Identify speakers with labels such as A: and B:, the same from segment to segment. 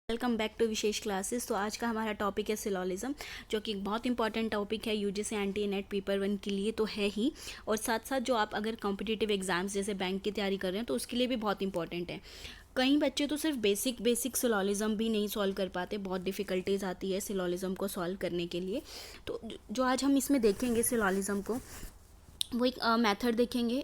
A: Welcome back to Vishesh classes. तो आज का हमारा टॉपिक है सिलोलिज्म, जो कि एक बहुत इंपॉर्टेंट टॉपिक है यूजीसी एनटीए नेट पेपर 1 के लिए तो है ही, और साथ साथ जो आप अगर कॉम्पिटिटिव एग्जाम्स जैसे बैंक की तैयारी कर रहे हैं तो उसके लिए भी बहुत इंपॉर्टेंट है। कई बच्चे तो सिर्फ बेसिक सिलोलिज्म भी नहीं सॉल्व कर पाते, बहुत डिफ़िकल्टीज आती है सिलोलिज्म को सॉल्व करने के लिए। तो जो आज हम इसमें देखेंगे सिलोलिज्म को, वो एक मेथड देखेंगे,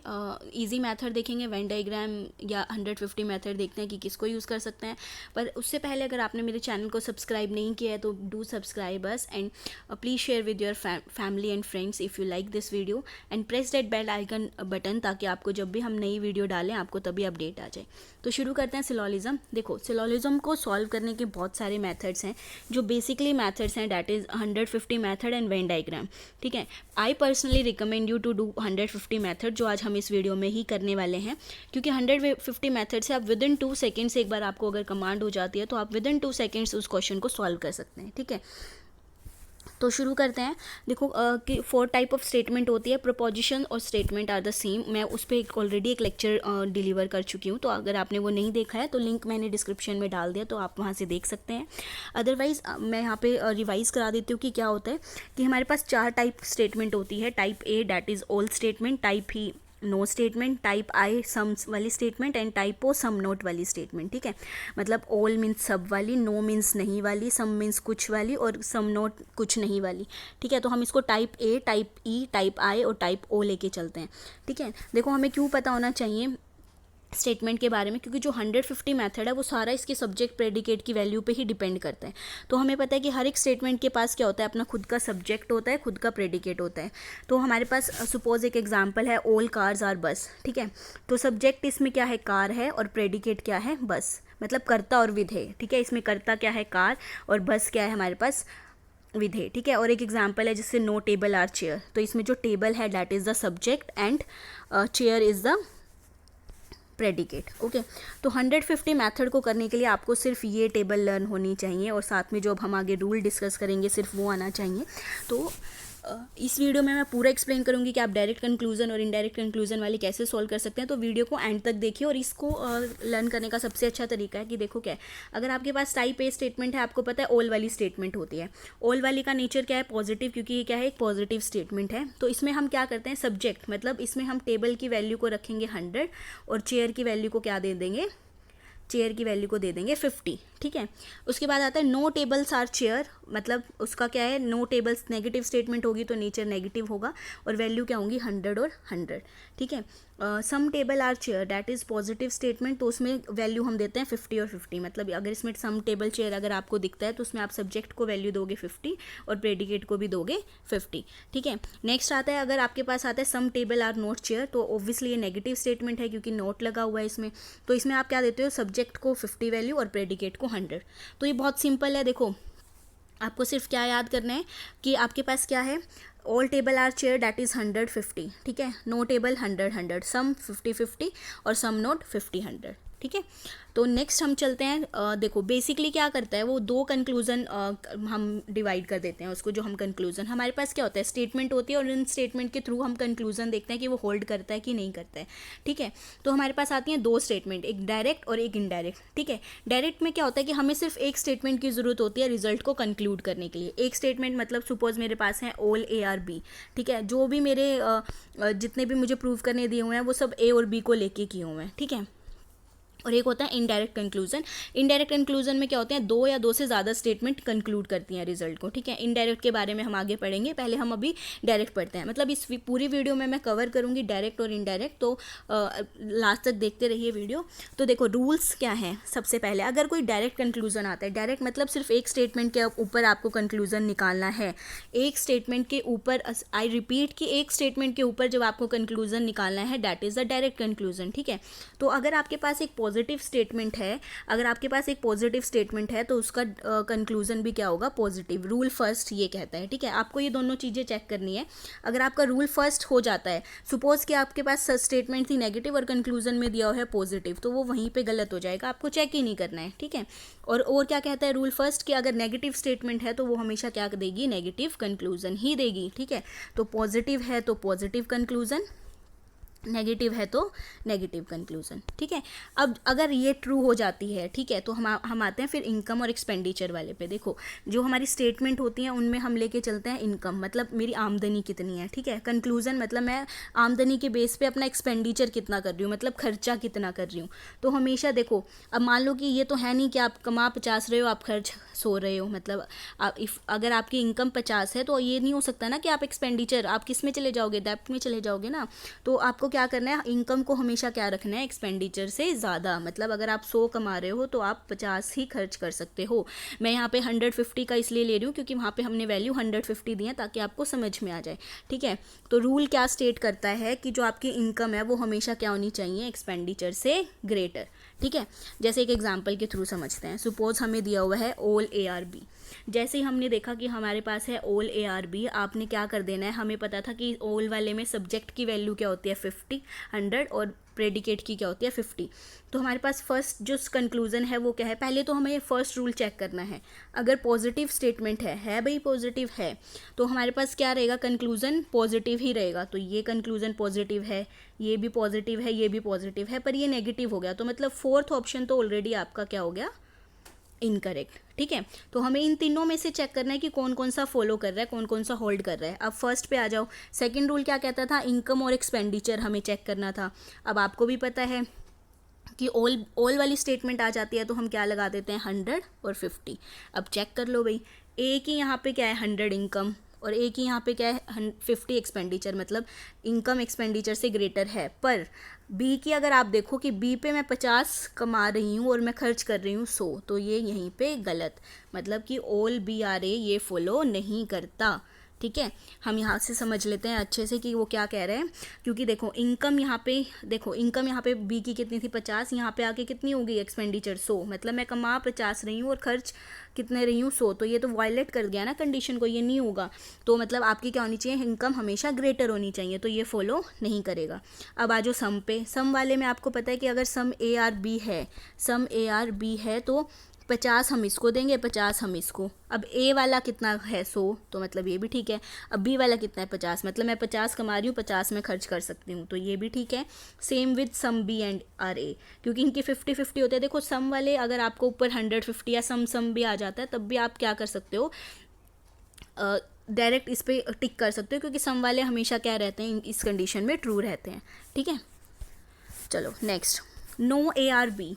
A: इजी मेथड देखेंगे, वेन डायग्राम या 150 मेथड देखते हैं कि किसको यूज़ कर सकते हैं। पर उससे पहले अगर आपने मेरे चैनल को सब्सक्राइब नहीं किया है तो do subscribe us and please share with your family and friends if you like this video and press that bell icon button, ताकि आपको जब भी हम नई वीडियो डालें आपको तभी अपडेट आ जाए। तो शुरू करते हैं सिलोलिज्म। देखो, सिलोलिज्म को सॉल्व करने के बहुत सारे मेथड्स हैं। जो बेसिकली मेथड्स हैं that is 150 method and Venn diagram. ठीक है, I personally recommend you to do 150 method, जो आज हम इस वीडियो में ही करने वाले हैं, क्योंकि 150 मेथड से आप विद इन 2 सेकेंड्स, एक बार आपको अगर कमांड हो जाती है तो आप विद इन 2 सेकेंड्स उस क्वेश्चन को सॉल्व कर सकते हैं। ठीक है, तो शुरू करते हैं। देखो कि 4 टाइप ऑफ स्टेटमेंट होती है। प्रपोजिशन और स्टेटमेंट आर द सेम। मैं उस पर ऑलरेडी एक लेक्चर डिलीवर कर चुकी हूँ, तो अगर आपने वो नहीं देखा है तो लिंक मैंने डिस्क्रिप्शन में डाल दिया, तो आप वहाँ से देख सकते हैं। अदरवाइज़ मैं यहाँ पे रिवाइज़ करा देती हूँ कि क्या होता है कि हमारे पास 4 टाइप स्टेटमेंट होती है। Type A that is all statement, type E no statement, type I some's वाली statement and type O some not वाली स्टेटमेंट। ठीक है, मतलब ऑल मीन्स सब वाली, नो मीन्स नहीं वाली, सम मीन्स कुछ वाली और सम नोट कुछ नहीं वाली। ठीक है, तो हम इसको type A, type E, type आई और टाइप ओ लेके चलते हैं। ठीक है, देखो हमें क्यों पता होना चाहिए स्टेटमेंट के बारे में, क्योंकि जो 150 मेथड है वो सारा इसके सब्जेक्ट प्रेडिकेट की वैल्यू पे ही डिपेंड करता है। तो हमें पता है कि हर एक स्टेटमेंट के पास क्या होता है, अपना खुद का सब्जेक्ट होता है, खुद का प्रेडिकेट होता है। तो हमारे पास सपोज एक एग्जांपल है, ऑल कार्स आर बस। ठीक है, तो सब्जेक्ट इसमें क्या है, कार है, और प्रेडिकेट क्या है, बस, मतलब कर्ता और विधेय। ठीक है, इसमें कर्ता क्या है, कार, और बस क्या है हमारे पास, विधेय। ठीक है, और एक एग्जांपल है जिससे नो टेबल आर चेयर, तो इसमें जो टेबल है that is the subject and chair is the predicate. Okay, तो 150 मेथड को करने के लिए आपको सिर्फ ये टेबल लर्न होनी चाहिए, और साथ में जो अब हम आगे रूल डिस्कस करेंगे सिर्फ वो आना चाहिए। तो इस वीडियो में मैं पूरा एक्सप्लेन करूंगी कि आप डायरेक्ट कंक्लूजन और इनडायरेक्ट कंक्लूजन वाली कैसे सॉल्व कर सकते हैं। तो वीडियो को एंड तक देखिए, और इसको लर्न करने का सबसे अच्छा तरीका है कि देखो क्या है, अगर आपके पास टाइप ए स्टेटमेंट है, आपको पता है ऑल वाली स्टेटमेंट होती है। ऑल वाली का नेचर क्या है, पॉजिटिव, क्योंकि ये क्या है, एक पॉजिटिव स्टेटमेंट है। तो इसमें हम क्या करते हैं, सब्जेक्ट मतलब इसमें हम टेबल की वैल्यू को रखेंगे 100 और चेयर की वैल्यू को क्या दे देंगे, चेयर की वैल्यू को दे देंगे 50। ठीक है, उसके बाद आता है नो टेबल्स आर चेयर, मतलब उसका क्या है, नो टेबल्स नेगेटिव स्टेटमेंट होगी तो नेचर नेगेटिव होगा, और वैल्यू क्या होंगी 100 और 100। ठीक है, some table are chair that is positive statement, तो उसमें वैल्यू हम देते हैं 50 और 50। मतलब अगर इसमें सम टेबल चेयर अगर आपको दिखता है तो उसमें आप सब्जेक्ट को वैल्यू दोगे 50 और प्रेडिकेट को भी दोगे 50। ठीक है, नेक्स्ट आता है, अगर आपके पास आता है some table are note chair, तो ऑब्वियसली ये नेगेटिव स्टेटमेंट है क्योंकि नोट लगा हुआ है इसमें। तो इसमें आप क्या देते हो, सब्जेक्ट को 50 वैल्यू और प्रेडिकेट को 100। तो ये बहुत सिंपल है। देखो आपको सिर्फ क्या याद करना है कि आपके पास क्या है, all table are chair that is 150। ठीक है, नो टेबल 100, सम 50 और सम नोट 50। ठीक है, तो नेक्स्ट हम चलते हैं। देखो बेसिकली क्या करता है वो, 2 कंक्लूजन हम डिवाइड कर देते हैं उसको। जो हम कंक्लूजन, हमारे पास क्या होता है, स्टेटमेंट होती है, और इन स्टेटमेंट के थ्रू हम कंक्लूजन देखते हैं कि वो होल्ड करता है कि नहीं करता है। ठीक है, तो हमारे पास आती हैं 2 स्टेटमेंट, एक डायरेक्ट और एक इनडायरेक्ट। ठीक है, डायरेक्ट में क्या होता है कि हमें सिर्फ एक स्टेटमेंट की ज़रूरत होती है रिजल्ट को कंक्लूड करने के लिए। एक स्टेटमेंट मतलब सपोज मेरे पास है ऑल ए आर बी। ठीक है, जो भी मेरे जितने भी मुझे प्रूव करने दिए हुए हैं वो सब ए और बी को लेके किए हुए हैं। ठीक है, और एक होता है इनडायरेक्ट कंक्लूजन। इनडायरेक्ट कंक्लूजन में क्या होते हैं, 2 या 2 से ज़्यादा स्टेटमेंट कंक्लूड करती हैं रिजल्ट को। ठीक है, इनडायरेक्ट के बारे में हम आगे पढ़ेंगे, पहले हम अभी डायरेक्ट पढ़ते हैं। मतलब इस पूरी वीडियो में मैं कवर करूँगी डायरेक्ट और इनडायरेक्ट, तो लास्ट तक देखते रहिए वीडियो। तो देखो रूल्स क्या हैं। सबसे पहले अगर कोई डायरेक्ट कंक्लूजन आता है, डायरेक्ट मतलब सिर्फ एक स्टेटमेंट के ऊपर आपको कंक्लूजन निकालना है। एक स्टेटमेंट के ऊपर, आई रिपीट कि एक स्टेटमेंट के ऊपर जब आपको कंक्लूजन निकालना है that is the direct conclusion. ठीक है, तो अगर आपके पास एक पॉजिटिव स्टेटमेंट है, अगर आपके पास एक पॉजिटिव स्टेटमेंट है तो उसका कंक्लूजन भी क्या होगा, पॉजिटिव। रूल फर्स्ट ये कहता है। ठीक है, आपको ये दोनों चीज़ें चेक करनी है। अगर आपका रूल फर्स्ट हो जाता है, सपोज कि आपके पास स्टेटमेंट थी नेगेटिव और कंक्लूजन में दिया हुआ है पॉजिटिव, तो वो वहीं पे गलत हो जाएगा, आपको चेक ही नहीं करना है। ठीक है, और क्या कहता है रूल फर्स्ट कि अगर नेगेटिव स्टेटमेंट है तो वो हमेशा क्या देगी, नेगेटिव कंक्लूजन ही देगी। ठीक है, तो पॉजिटिव है तो पॉजिटिव कंक्लूजन, नेगेटिव है तो नेगेटिव कंक्लूजन, ठीक है। अब अगर ये ट्रू हो जाती है, ठीक है, तो हम आते हैं फिर इनकम और एक्सपेंडिचर वाले पे। देखो जो हमारी स्टेटमेंट होती है उनमें हम लेके चलते हैं इनकम, मतलब मेरी आमदनी कितनी है, ठीक है। कंक्लूजन मतलब मैं आमदनी के बेस पे अपना एक्सपेंडिचर कितना कर रही हूँ, मतलब खर्चा कितना कर रही हूँ। तो हमेशा देखो, अब मान लो कि ये तो है नहीं कि आप कमा 50 रहे हो, आप खर्च 100 रहे हो, मतलब अगर आपकी इनकम 50 है तो ये नहीं हो सकता ना कि आप एक्सपेंडिचर आप किस में चले जाओगे, डेब्ट में चले जाओगे ना। तो आपको क्या करना है, इनकम को हमेशा क्या रखना है, एक्सपेंडिचर से ज़्यादा। मतलब अगर आप 100 कमा रहे हो तो आप 50 ही खर्च कर सकते हो। मैं यहाँ पे 150 का इसलिए ले रही हूँ क्योंकि वहाँ पे हमने वैल्यू 150 दी है ताकि आपको समझ में आ जाए, ठीक है। तो रूल क्या स्टेट करता है कि जो आपकी इनकम है वो हमेशा क्या होनी चाहिए, एक्सपेंडिचर से ग्रेटर, ठीक है। जैसे एक एग्जाम्पल के थ्रू समझते हैं। सपोज हमें दिया हुआ है ऑल ARB। जैसे ही हमने देखा कि हमारे पास है ऑल ARB, आपने क्या कर देना है, हमें पता था कि ऑल वाले में सब्जेक्ट की वैल्यू क्या होती है 50, 100 और प्रेडिकेट की क्या होती है 50। तो हमारे पास फर्स्ट जो कंक्लूजन है वो क्या है, पहले तो हमें फर्स्ट रूल चेक करना है। अगर पॉजिटिव स्टेटमेंट है भाई, पॉजिटिव है, तो हमारे पास क्या रहेगा, कंक्लूजन पॉजिटिव ही रहेगा। तो ये कंक्लूजन पॉजिटिव है, ये भी पॉजिटिव है, ये भी पॉजिटिव है, पर ये नेगेटिव हो गया। तो मतलब फोर्थ ऑप्शन तो ऑलरेडी आपका क्या हो गया, इनकरेक्ट, ठीक है। तो हमें इन तीनों में से चेक करना है कि कौन कौन सा फॉलो कर रहा है, कौन कौन सा होल्ड कर रहा है। अब फर्स्ट पे आ जाओ। सेकंड रूल क्या कहता था, इनकम और एक्सपेंडिचर हमें चेक करना था। अब आपको भी पता है कि ऑल वाली स्टेटमेंट आ जाती है तो हम क्या लगा देते हैं, 100 और 50। अब चेक कर लो भाई, एक ही यहाँ पे क्या है 100 इनकम और एक ही यहाँ पे क्या है 50 एक्सपेंडिचर, मतलब इनकम एक्सपेंडिचर से ग्रेटर है। पर बी की अगर आप देखो कि बी पे मैं 50 कमा रही हूँ और मैं खर्च कर रही हूँ 100, तो ये यहीं पे गलत, मतलब कि ऑल BRA ये फॉलो नहीं करता, ठीक है। हम यहाँ से समझ लेते हैं अच्छे से कि वो क्या कह रहे हैं। क्योंकि देखो इनकम यहाँ पे बी की कितनी थी 50, यहाँ पे आके कितनी होगी एक्सपेंडिचर 100, मतलब मैं कमा 50 रही हूँ और खर्च कितने रही हूँ 100। तो ये तो वायलेट कर गया ना कंडीशन को, ये नहीं होगा। तो मतलब आपकी क्या होनी चाहिए, इनकम हमेशा ग्रेटर होनी चाहिए, तो ये फॉलो नहीं करेगा। अब आ जाओ सम पे। सम वाले में आपको पता है कि अगर सम ARB है तो 50 हम इसको देंगे, 50 हम इसको। अब ए वाला कितना है 100, तो मतलब ये भी ठीक है। अब बी वाला कितना है 50, मतलब मैं 50 कमा रही हूँ, 50 में खर्च कर सकती हूँ, तो ये भी ठीक है। Same with some B and RA, क्योंकि इनके 50-50 होते हैं। देखो सम वाले अगर आपको ऊपर 150 या सम भी आ जाता है तब भी आप क्या कर सकते हो, डायरेक्ट इस पर टिक कर सकते हो, क्योंकि सम वाले हमेशा क्या रहते हैं, इस कंडीशन में ट्रू रहते हैं, ठीक है। चलो नेक्स्ट, नो ARB।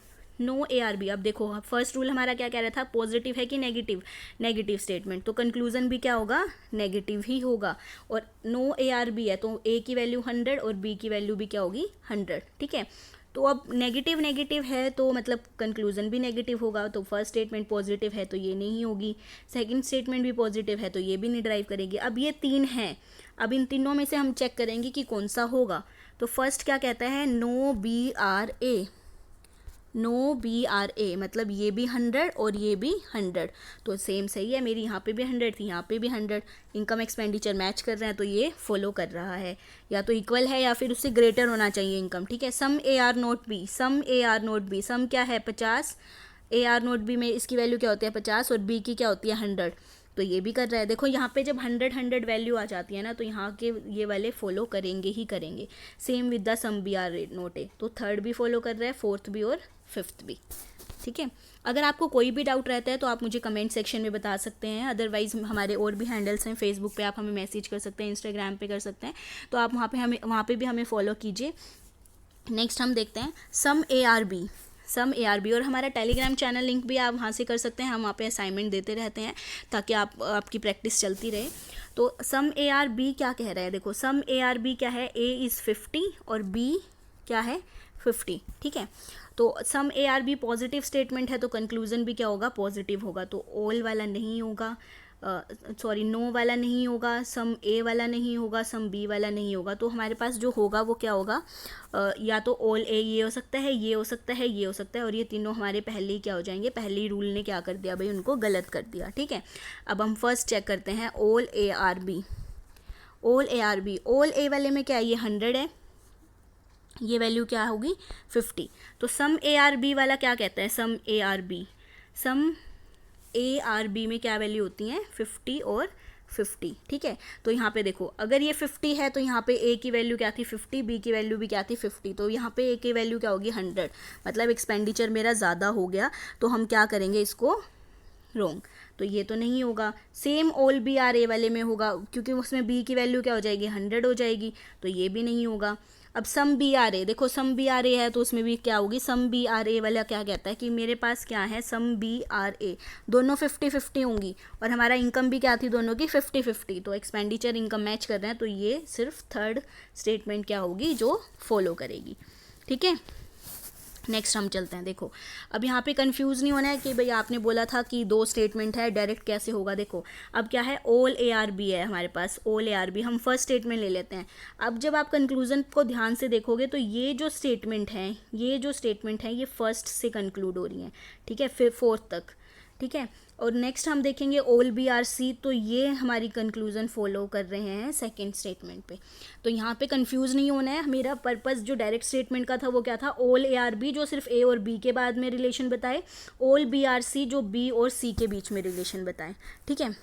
A: अब देखो फर्स्ट रूल हमारा क्या कह रहा था, पॉजिटिव है कि नेगेटिव स्टेटमेंट, तो कंक्लूजन भी क्या होगा, नेगेटिव ही होगा। और नो ARB है तो ए की वैल्यू 100 और बी की वैल्यू भी क्या होगी 100, ठीक है। तो अब नेगेटिव है तो मतलब कंक्लूजन भी नेगेटिव होगा। तो फर्स्ट स्टेटमेंट पॉजिटिव है तो ये नहीं होगी, सेकंड स्टेटमेंट भी पॉजिटिव है तो ये भी नहीं ड्राइव करेगी। अब ये 3 हैं, अब इन तीनों में से हम चेक करेंगे कि कौन सा होगा। तो फर्स्ट क्या कहता है, नो BRA, मतलब ये भी 100 और ये भी 100, तो सेम सही है। मेरी यहाँ पे भी 100 थी, यहाँ पे भी 100, इनकम एक्सपेंडिचर मैच कर रहे हैं तो ये फॉलो कर रहा है, या तो इक्वल है या फिर उससे ग्रेटर होना चाहिए इनकम, ठीक है। सम AR नोट बी, सम क्या है 50, AR नोट बी में इसकी वैल्यू क्या होती है 50 और बी की क्या होती है 100, तो ये भी कर रहा है। देखो यहाँ पे जब 100 वैल्यू आ जाती है ना तो यहाँ के ये वाले फॉलो करेंगे ही करेंगे। Same with the some BR not A, तो थर्ड भी फॉलो कर रहा है, फोर्थ भी और फिफ्थ भी, ठीक है। अगर आपको कोई भी डाउट रहता है तो आप मुझे कमेंट सेक्शन में बता सकते हैं। अदरवाइज हमारे और भी हैंडल्स हैं, फेसबुक पे आप हमें मैसेज कर सकते हैं, इंस्टाग्राम पे कर सकते हैं, तो आप वहाँ पे भी हमें फॉलो कीजिए। नेक्स्ट हम देखते हैं सम ARB, और हमारा टेलीग्राम चैनल लिंक भी आप वहाँ से कर सकते हैं। हम वहाँ पे असाइनमेंट देते रहते हैं ताकि आपकी प्रैक्टिस चलती रहे। तो सम ARB क्या कह रहा है, देखो सम ARB क्या है, A इज़ 50 और B क्या है 50, ठीक है। तो सम ARB पॉजिटिव स्टेटमेंट है तो कंक्लूजन भी क्या होगा, पॉजिटिव होगा। तो ऑल वाला नहीं होगा, नो वाला नहीं होगा, सम A वाला नहीं होगा, सम B वाला नहीं होगा। तो हमारे पास जो होगा वो क्या होगा, या तो ऑल A ये हो सकता है, ये हो सकता है, ये हो सकता है, और ये तीनों हमारे पहले ही क्या हो जाएंगे, पहले ही रूल ने क्या कर दिया भाई, उनको गलत कर दिया, ठीक है। अब हम फर्स्ट चेक करते हैं ऑल ARB। ऑल A वाले में क्या है, ये 100 है, ये वैल्यू क्या होगी 50। तो सम ARB वाला क्या कहता है, सम ARB में क्या वैल्यू होती हैं 50 और 50, ठीक है। तो यहाँ पे देखो अगर ये 50 है तो यहाँ पे ए की वैल्यू क्या थी 50, बी की वैल्यू भी क्या थी 50, तो यहाँ पे ए की वैल्यू क्या होगी 100, मतलब एक्सपेंडिचर मेरा ज़्यादा हो गया, तो हम क्या करेंगे इसको रोंग, तो ये तो नहीं होगा। Same all B R A वाले में होगा, क्योंकि उसमें बी की वैल्यू क्या हो जाएगी 100 हो जाएगी, तो ये भी नहीं होगा। अब सम बी आर ए, देखो सम बी आर ए है तो उसमें भी क्या होगी, सम बी आर ए वाला क्या कहता है कि मेरे पास क्या है सम बी आर ए, दोनों 50-50 होंगी, और हमारा इनकम भी क्या थी दोनों की 50-50, तो एक्सपेंडिचर इनकम मैच कर रहे हैं, तो ये सिर्फ थर्ड स्टेटमेंट क्या होगी जो फॉलो करेगी, ठीक है। नेक्स्ट हम चलते हैं। देखो अब यहाँ पे कंफ्यूज नहीं होना है कि भाई आपने बोला था कि 2 स्टेटमेंट है डायरेक्ट कैसे होगा। देखो अब क्या है ऑल ए आर बी है हमारे पास, ऑल ए आर बी हम फर्स्ट स्टेटमेंट ले लेते हैं। अब जब आप कंक्लूजन को ध्यान से देखोगे तो ये जो स्टेटमेंट है ये फर्स्ट से कंक्लूड हो रही हैं, ठीक है, फिर फोर्थ तक, ठीक है। और नेक्स्ट हम देखेंगे ऑल बी आर सी, तो ये हमारी कंक्लूजन फॉलो कर रहे हैं सेकंड स्टेटमेंट पे, तो यहाँ पे कंफ्यूज नहीं होना है। मेरा पर्पस जो डायरेक्ट स्टेटमेंट का था वो क्या था, ऑल ए आर बी जो सिर्फ ए और बी के बाद में रिलेशन बताए, ऑल बी आर सी जो बी और सी के बीच में रिलेशन बताए, ठीक है।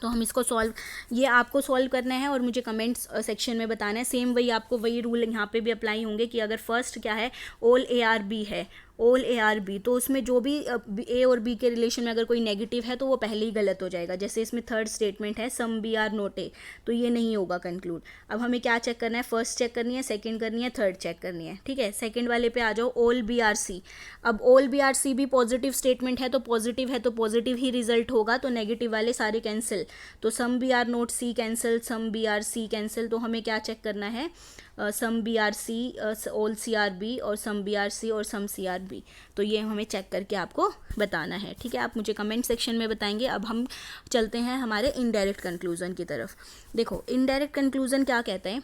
A: तो हम इसको सॉल्व, ये आपको सॉल्व करना है और मुझे कमेंट्स सेक्शन में बताना है। सेम वही आपको वही रूल यहाँ पे भी अप्लाई होंगे कि अगर फर्स्ट क्या है ऑल ए आर बी है, ऑल ए आर बी, तो उसमें जो भी ए और बी के रिलेशन में अगर कोई नेगेटिव है तो वो पहले ही गलत हो जाएगा। जैसे इसमें थर्ड स्टेटमेंट है some B are note A, तो ये नहीं होगा कंक्लूड। अब हमें क्या चेक करना है, फर्स्ट चेक करनी है, सेकंड करनी है, थर्ड चेक करनी है, ठीक है। सेकंड वाले पे आ जाओ, ऑल बी आर सी। अब ऑल बी आर सी भी पॉजिटिव स्टेटमेंट है तो पॉजिटिव ही रिजल्ट होगा, तो नेगेटिव वाले सारे कैंसिल, तो some B are not C cancel, some B are C cancel, तो हमें क्या चेक करना है, some B are C, all C are B, और सम बी आर सी और सम सी आर बी, तो ये हमें चेक करके आपको बताना है, ठीक है। आप मुझे कमेंट सेक्शन में बताएंगे। अब हम चलते हैं हमारे इनडायरेक्ट कंक्लूजन की तरफ। देखो इनडायरेक्ट कंक्लूजन क्या कहते हैं,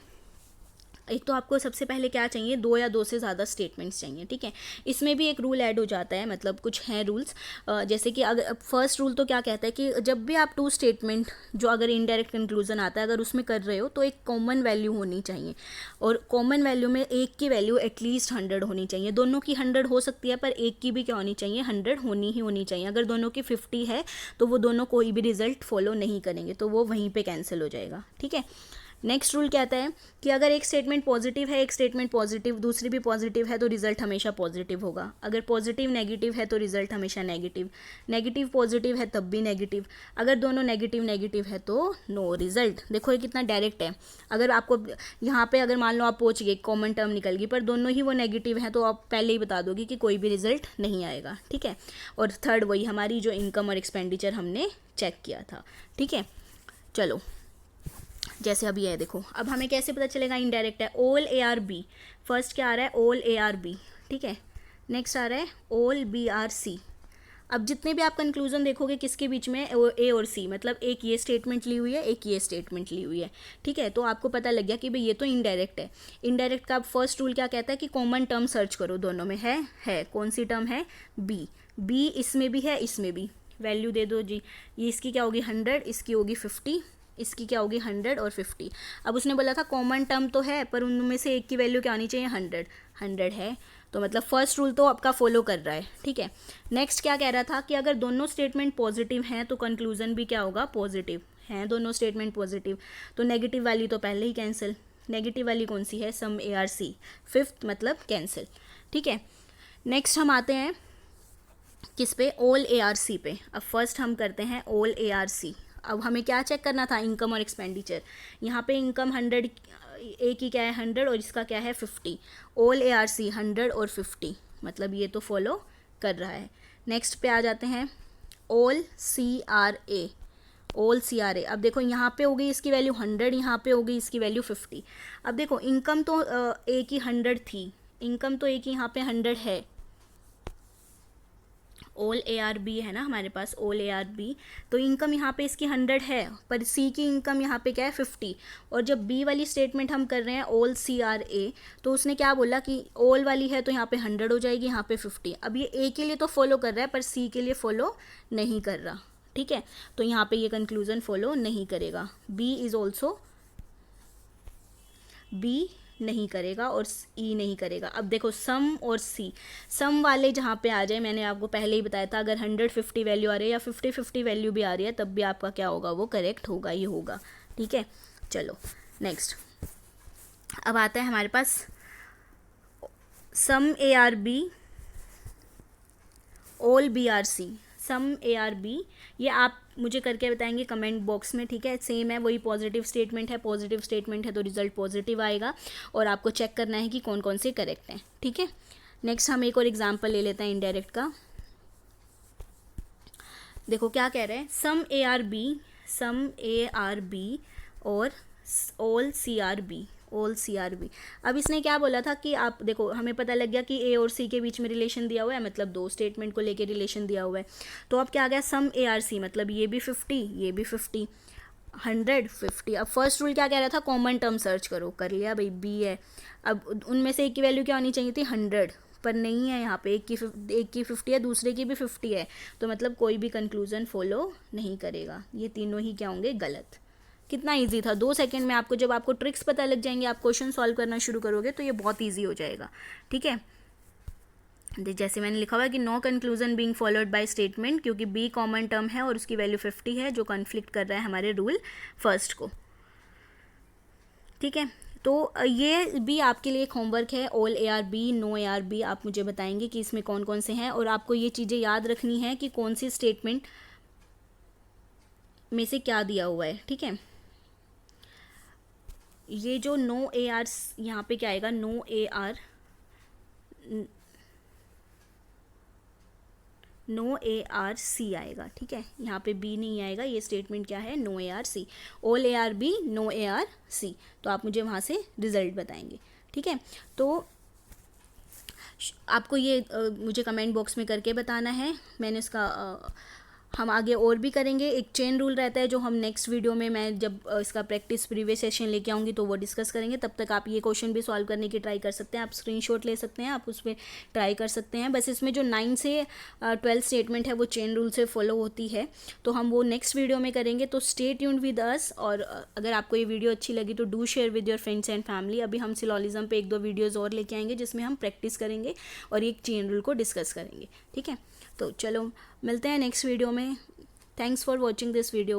A: एक तो आपको सबसे पहले क्या चाहिए, 2 या 2 से ज़्यादा स्टेटमेंट्स चाहिए, ठीक है। इसमें भी एक रूल ऐड हो जाता है, मतलब कुछ हैं रूल्स, जैसे कि अगर फर्स्ट रूल तो क्या कहता है कि जब भी आप 2 स्टेटमेंट जो अगर इनडायरेक्ट कंक्लूजन आता है अगर उसमें कर रहे हो तो एक कॉमन वैल्यू होनी चाहिए, और कॉमन वैल्यू में एक की वैल्यू एटलीस्ट 100 होनी चाहिए। दोनों की 100 हो सकती है पर एक की भी क्या होनी चाहिए, 100 होनी चाहिए। अगर दोनों की 50 है तो वो दोनों कोई भी रिजल्ट फॉलो नहीं करेंगे, तो वो वहीं पर कैंसिल हो जाएगा, ठीक है। नेक्स्ट रूल कहता है कि अगर एक स्टेटमेंट पॉजिटिव है, एक स्टेटमेंट पॉजिटिव, दूसरी भी पॉजिटिव है, तो रिजल्ट हमेशा पॉजिटिव होगा। अगर पॉजिटिव नेगेटिव है तो रिजल्ट हमेशा नेगेटिव, नेगेटिव पॉजिटिव है तब भी नेगेटिव, अगर दोनों नेगेटिव है तो नो रिजल्ट। देखो ये कितना डायरेक्ट है। अगर आपको यहाँ पे अगर मान लो आप पहुँच गए, कॉमन टर्म निकल गई, पर दोनों ही वो नेगेटिव हैं, तो आप पहले ही बता दोगे कि कोई भी रिजल्ट नहीं आएगा, ठीक है। और थर्ड वही हमारी जो इनकम और एक्सपेंडिचर हमने चेक किया था, ठीक है। चलो जैसे अभी है, देखो अब हमें कैसे पता चलेगा इनडायरेक्ट है, all A are B, first क्या आ रहा है ऑल ए आर बी, ठीक है। नेक्स्ट आ रहा है ऑल बी आर सी। अब जितने भी आप कंक्लूजन देखोगे किसके बीच में, ए और सी, मतलब एक ये स्टेटमेंट ली हुई है, एक ये स्टेटमेंट ली हुई है, ठीक है। तो आपको पता लग गया कि भाई ये तो इनडायरेक्ट है। इनडायरेक्ट का फर्स्ट रूल क्या कहता है कि कॉमन टर्म सर्च करो, दोनों में है कौन सी टर्म है, बी इसमें भी है, इसमें भी, वैल्यू दे दो जी। ये इसकी क्या होगी 100, इसकी होगी 50, इसकी क्या होगी 100 और 50। अब उसने बोला था कॉमन टर्म तो है पर उनमें से एक की वैल्यू क्या आनी चाहिए 100 है, तो मतलब फर्स्ट रूल तो आपका फॉलो कर रहा है, ठीक है। नेक्स्ट क्या कह रहा था कि अगर दोनों स्टेटमेंट पॉजिटिव हैं तो कंक्लूजन भी क्या होगा पॉजिटिव, हैं दोनों स्टेटमेंट पॉजिटिव, तो नेगेटिव वाली तो पहले ही कैंसिल, नेगेटिव वाली कौन सी है, सम ए आर सी, फिफ्थ मतलब कैंसिल, ठीक है। नेक्स्ट हम आते हैं किस पे, ऑल ए आर सी पे। अब फर्स्ट हम करते हैं ऑल ए आर सी। अब हमें क्या चेक करना था, इनकम और एक्सपेंडिचर। यहाँ पे इनकम 100, ए की क्या है 100 और इसका क्या है 50, ऑल ए आर सी 100 और 50, मतलब ये तो फॉलो कर रहा है। नेक्स्ट पे आ जाते हैं all C R A, all C R A. अब देखो यहाँ पे हो गई इसकी वैल्यू 100, यहाँ पे हो गई इसकी वैल्यू 50। अब देखो इनकम तो ए की 100 थी, इनकम तो ए की यहाँ पे 100 है, ऑल ए आर बी है ना हमारे पास, ऑल ए आर बी, तो इनकम यहाँ पे इसकी 100 है, पर सी की इनकम यहाँ पे क्या है 50। और जब बी वाली स्टेटमेंट हम कर रहे हैं ऑल सी आर ए, तो उसने क्या बोला कि ऑल वाली है तो यहाँ पे 100 हो जाएगी, यहाँ पे 50। अब ये ए के लिए तो फॉलो कर रहा है पर सी के लिए फॉलो नहीं कर रहा, ठीक है, तो यहाँ पे ये कंक्लूजन फॉलो नहीं करेगा। बी नहीं करेगा और ई नहीं करेगा। अब देखो सम और सी, सम वाले जहाँ पे आ जाए, मैंने आपको पहले ही बताया था, अगर 150 वैल्यू आ रही है या 50-50 वैल्यू भी आ रही है तब भी आपका क्या होगा, वो करेक्ट होगा ही होगा। ठीक है, चलो नेक्स्ट। अब आता है हमारे पास some A are B all B are C. Some A are B, ये आप मुझे करके बताएंगे कमेंट बॉक्स में। ठीक है, सेम है, वही पॉजिटिव स्टेटमेंट है, पॉजिटिव स्टेटमेंट है तो रिजल्ट पॉजिटिव आएगा और आपको चेक करना है कि कौन कौन से करेक्ट हैं। ठीक है, नेक्स्ट हम एक और एग्जांपल ले लेते हैं इनडायरेक्ट का। देखो क्या कह रहे हैं, सम ए आर बी और all C are B, all C are B. अब इसने क्या बोला था कि आप देखो, हमें पता लग गया कि ए और सी के बीच में रिलेशन दिया हुआ है, मतलब दो स्टेटमेंट को लेके रिलेशन दिया हुआ है। तो अब क्या आ गया, सम ए आर सी, मतलब ये भी 50, ये भी 50, 150। अब फर्स्ट रूल क्या कह रहा था, कॉमन टर्म सर्च करो, कर लिया भाई, बी है। अब उनमें से एक की वैल्यू क्या होनी चाहिए थी, 100, पर नहीं है यहाँ पे, एक की 50 है, दूसरे की भी 50 है, तो मतलब कोई भी कंक्लूजन फॉलो नहीं करेगा, ये तीनों ही क्या होंगे, गलत। कितना इजी था, 2 सेकंड में आपको, जब आपको ट्रिक्स पता लग जाएंगे, आप क्वेश्चन सॉल्व करना शुरू करोगे तो ये बहुत इजी हो जाएगा। ठीक है, जैसे मैंने लिखा हुआ है कि no conclusion being followed by statement, क्योंकि बी कॉमन टर्म है और उसकी वैल्यू 50 है, जो कॉन्फ्लिक्ट कर रहा है हमारे रूल फर्स्ट को। ठीक है, तो ये भी आपके लिए एक होमवर्क है, all A are B, no A are B, आप मुझे बताएंगे कि इसमें कौन कौन से हैं, और आपको ये चीज़ें याद रखनी है कि कौन सी स्टेटमेंट में से क्या दिया हुआ है। ठीक है, ये जो नो ए आर, यहाँ पे क्या आएगा, no A are, no A are C आएगा। ठीक है, यहाँ पे बी नहीं आएगा, ये स्टेटमेंट क्या है, no A are C, all A are B, no A are C, तो आप मुझे वहाँ से रिजल्ट बताएंगे। ठीक है, तो आपको ये मुझे कमेंट बॉक्स में करके बताना है। मैंने इसका हम आगे और भी करेंगे, एक चेन रूल रहता है जो हम नेक्स्ट वीडियो में, मैं जब इसका प्रैक्टिस प्रीवियस सेशन लेके आऊँगी तो वो डिस्कस करेंगे। तब तक आप ये क्वेश्चन भी सॉल्व करने की ट्राई कर सकते हैं, आप स्क्रीनशॉट ले सकते हैं, आप उस पर ट्राई कर सकते हैं। बस इसमें जो 9 से 12 स्टेटमेंट है वो चेन रूल से फॉलो होती है, तो हम वो नेक्स्ट वीडियो में करेंगे। तो स्टे ट्यून्ड विद अस, और अगर आपको ये वीडियो अच्छी लगी तो do share with your friends and family. अभी हम सिलोलिज्म पे 1-2 वीडियोज़ और लेके आएंगे जिसमें हम प्रैक्टिस करेंगे और एक चेन रूल को डिस्कस करेंगे। ठीक है, तो चलो मिलते हैं नेक्स्ट वीडियो में। Thanks for watching this video.